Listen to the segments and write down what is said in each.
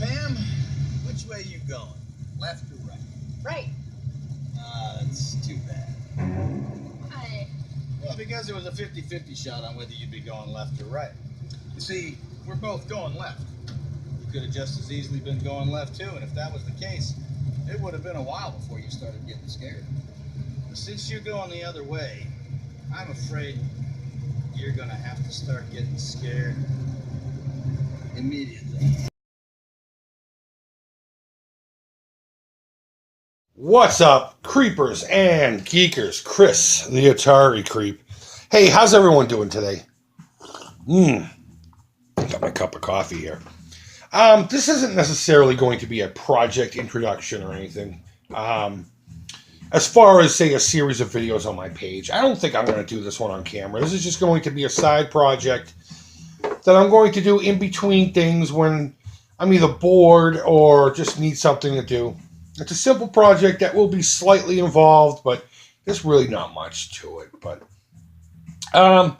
Pam, which way you going? Left or right? Right. That's too bad. Why? Well, because it was a 50-50 shot on whether you'd be going left or right. You see, we're both going left. You could have just as easily been going left, too, and if that was the case, it would have been a while before you started getting scared. But since you're going the other way, I'm afraid you're going to have to start getting scared immediately. What's up, creepers and geekers? Chris, the Atari Creep. Hey, how's everyone doing today? Got my cup of coffee here. This isn't necessarily going to be a project introduction or anything. As far as, say, a series of videos on my page, I don't think I'm going to do this one on camera. This is just going to be a side project that I'm going to do in between things when I'm either bored or just need something to do. It's a simple project that will be slightly involved, but there's really not much to it. But I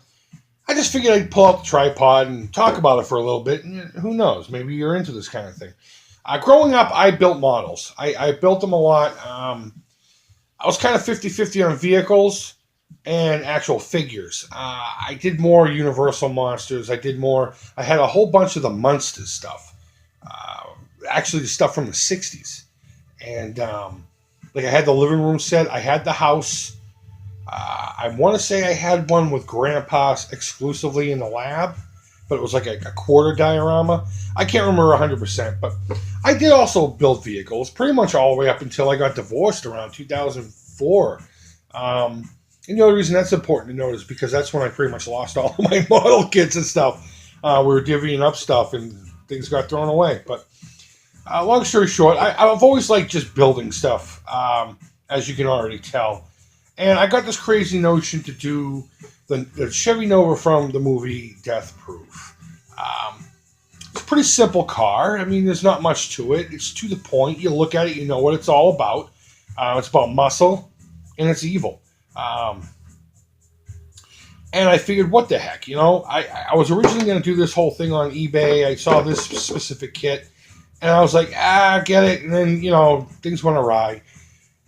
just figured I'd pull out the tripod and talk about it for a little bit. And who knows? Maybe you're into this kind of thing. Growing up, I built models. I built them a lot. I was kind of 50-50 on vehicles and actual figures. I did more Universal monsters. I had a whole bunch of the Munsters stuff. Actually, the stuff from the 60s. And like I had the living room set. I had the house. I want to say I had one with Grandpa exclusively in the lab, but it was like a quarter diorama. I can't remember 100%, but I did also build vehicles pretty much all the way up until I got divorced around 2004. And the other reason that's important to note is because that's when I pretty much lost all of my model kits and stuff. We were divvying up stuff and things got thrown away. But long story short, I've always liked just building stuff, as you can already tell. And I got this crazy notion to do the Chevy Nova from the movie Death Proof. It's a pretty simple car. I mean, there's not much to it. It's to the point. You look at it, you know what it's all about. It's about muscle, and it's evil. And I figured, what the heck, you know? I was originally going to do this whole thing on eBay. I saw this specific kit, and I was like, get it. And then, you know, things went awry.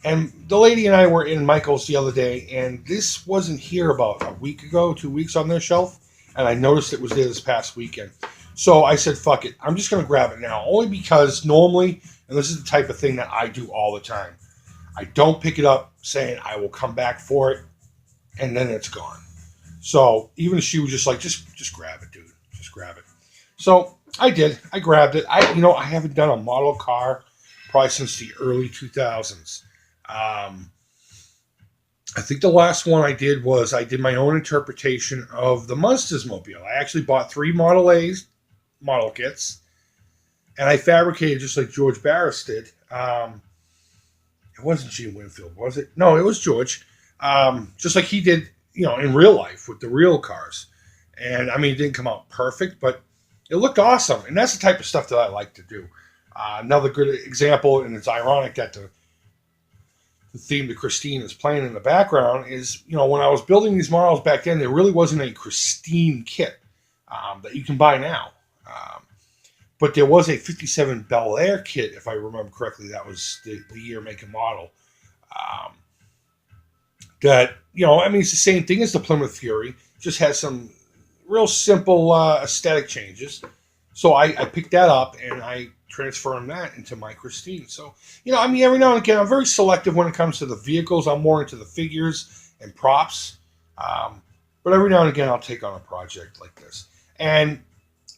And the lady and I were in Michael's the other day, and this wasn't here about a week ago, 2 weeks on their shelf, and I noticed it was there this past weekend. So I said, fuck it, I'm just going to grab it now, only because normally, and this is the type of thing that I do all the time, I don't pick it up saying I will come back for it, and then it's gone. So even if she was just like, just grab it, dude, just grab it. So I did, I grabbed it. I haven't done a model car probably since the early 2000s. I think the last one I did was I did my own interpretation of the Munsters mobile. I actually bought 3 Model A's model kits, and I fabricated just like George Barris did. It wasn't Gene Winfield, was it? No, it was George. Just like he did, you know, in real life with the real cars. And I mean, it didn't come out perfect, but it looked awesome. And that's the type of stuff that I like to do. Another good example, and it's ironic that the theme that Christine is playing in the background is, you know, when I was building these models back then, there really wasn't a Christine kit that you can buy now. But there was a 57 Bel Air kit, if I remember correctly. That was the year, make, and model. That, you know, I mean, it's the same thing as the Plymouth Fury. Just has some real simple aesthetic changes. So I picked that up and I transformed that into my Christine. So, you know, I mean, every now and again, I'm very selective when it comes to the vehicles. I'm more into the figures and props. But every now and again, I'll take on a project like this. And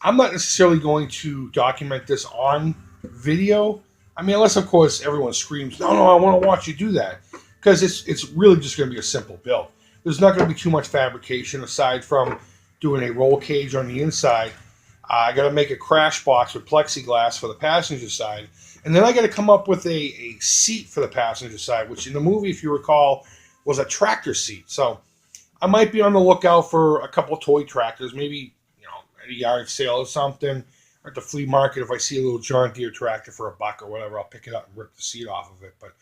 I'm not necessarily going to document this on video. I mean, unless, of course, everyone screams, no, I want to watch you do that. Because it's really just going to be a simple build. There's not going to be too much fabrication aside from doing a roll cage on the inside. I got to make a crash box with plexiglass for the passenger side. And then I got to come up with a seat for the passenger side, which in the movie, if you recall, was a tractor seat. So I might be on the lookout for a couple toy tractors, maybe, you know, at a yard sale or something, or at the flea market. If I see a little John Deere tractor for $1 or whatever, I'll pick it up and rip the seat off of it. But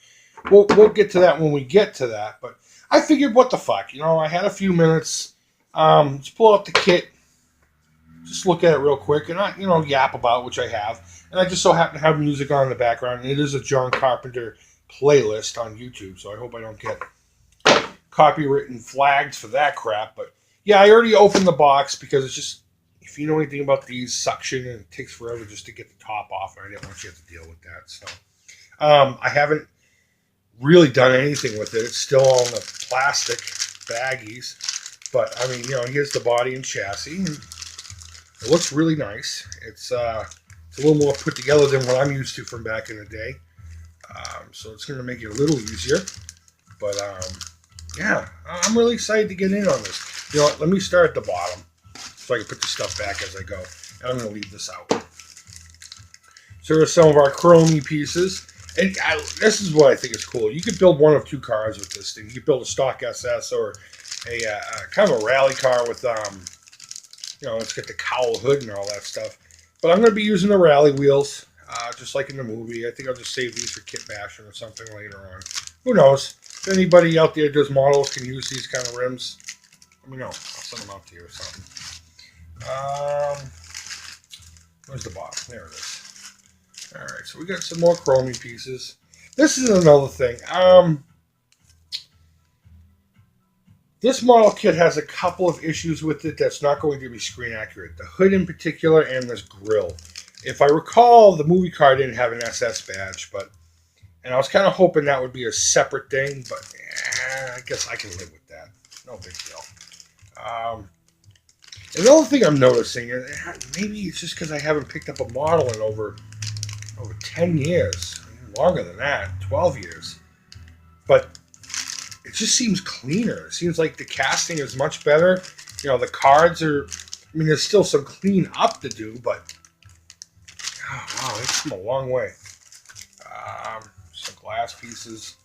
we'll get to that when we get to that. But I figured, what the fuck, you know, I had a few minutes. Just pull out the kit. just look at it real quick and I, yap about, which I have. And I just so happen to have music on in the background. And it is a John Carpenter playlist on YouTube, so I hope I don't get copywritten flagged for that crap. But yeah, I already opened the box because it's just, if you know anything about these, suction, and it takes forever just to get the top off, and I didn't want you to have to deal with that. So I haven't really done anything with it. It's still all in the plastic baggies. But, I mean, here's the body and chassis. And it looks really nice. It's a little more put together than what I'm used to from back in the day. So it's going to make it a little easier. But, yeah, I'm really excited to get in on this. You know what? Let me start at the bottom so I can put the stuff back as I go. And I'm going to leave this out. So here's some of our chromey pieces. And this is what I think is cool. You could build one of two cars with this thing. You could build a stock SS or a kind of a rally car with, it's got the cowl hood and all that stuff. But I'm going to be using the rally wheels, just like in the movie. I think I'll just save these for kit bashing or something later on. Who knows? If anybody out there does models can use these kind of rims, let me know. I'll send them out to you or something. Where's the bottom? There it is. All right, so we got some more chromey pieces. This is another thing. This model kit has a couple of issues with it that's not going to be screen accurate. The hood in particular and this grill. If I recall, the movie car didn't have an SS badge, and I was kind of hoping that would be a separate thing, but I guess I can live with that. No big deal. Another thing I'm noticing, maybe it's just because I haven't picked up a model in over 10 years, longer than that, 12 years. But it just seems cleaner. It seems like the casting is much better. The cards are, there's still some clean up to do, but oh, wow, it's come a long way. Some glass pieces,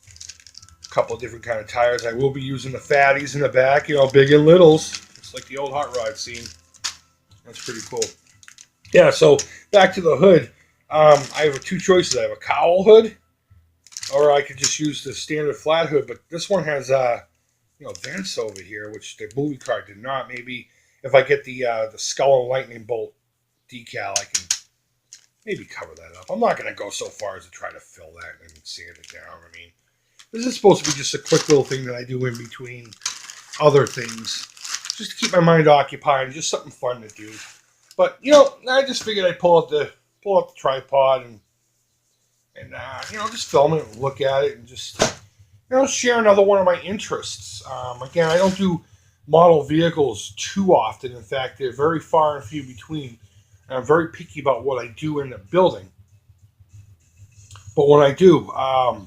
a couple of different kind of tires. I will be using the fatties in the back, big and littles. It's like the old hot rod scene. That's pretty cool. Yeah, so back to the hood. I have two choices. I have a cowl hood, or I could just use the standard flat hood. But this one has, vents over here, which the movie car did not. Maybe if I get the skull and lightning bolt decal, I can maybe cover that up. I'm not going to go so far as to try to fill that and sand it down. This is supposed to be just a quick little thing that I do in between other things, just to keep my mind occupied, just something fun to do. But I just figured I'd pull out the tripod and just film it and look at it and just share another one of my interests. Again, I don't do model vehicles too often. In fact, they're very far and few between. And I'm very picky about what I do in the building. But when I do, I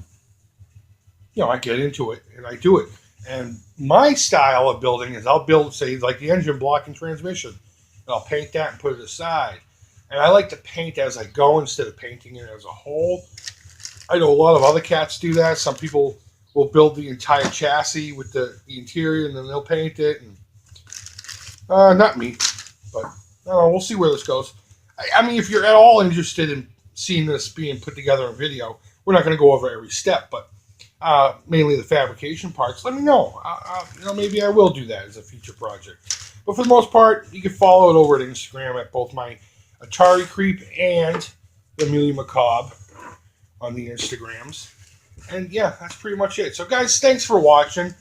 get into it and I do it. And my style of building is I'll build, say, like the engine block and transmission. And I'll paint that and put it aside. And I like to paint as I go instead of painting it as a whole. I know a lot of other cats do that. Some people will build the entire chassis with the interior and then they'll paint it. And not me, but we'll see where this goes. If you're at all interested in seeing this being put together in video, we're not going to go over every step, but mainly the fabrication parts. Let me know. Maybe I will do that as a future project. But for the most part, you can follow it over at Instagram at both my Atari Creep and the Milieu Macabre on the Instagrams. And yeah, that's pretty much it. So guys, thanks for watching.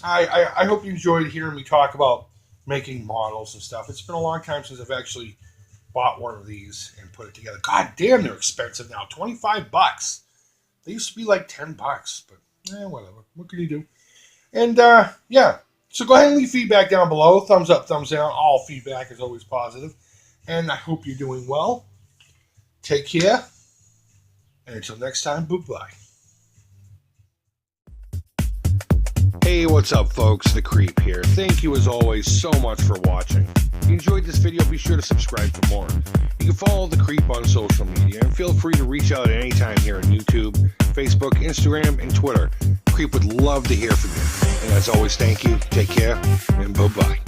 I hope you enjoyed hearing me talk about making models and stuff. It's been a long time since I've actually bought one of these and put it together. God damn, they're expensive now. $25. They used to be like $10, but whatever. What can you do? And yeah, so go ahead and leave feedback down below. Thumbs up, thumbs down. All feedback is always positive. And I hope you're doing well. Take care. And until next time, bye-bye. Hey, what's up, folks? The Creep here. Thank you, as always, so much for watching. If you enjoyed this video, be sure to subscribe for more. You can follow The Creep on social media, and feel free to reach out at any time here on YouTube, Facebook, Instagram, and Twitter. Creep would love to hear from you. And as always, thank you, take care, and bye-bye.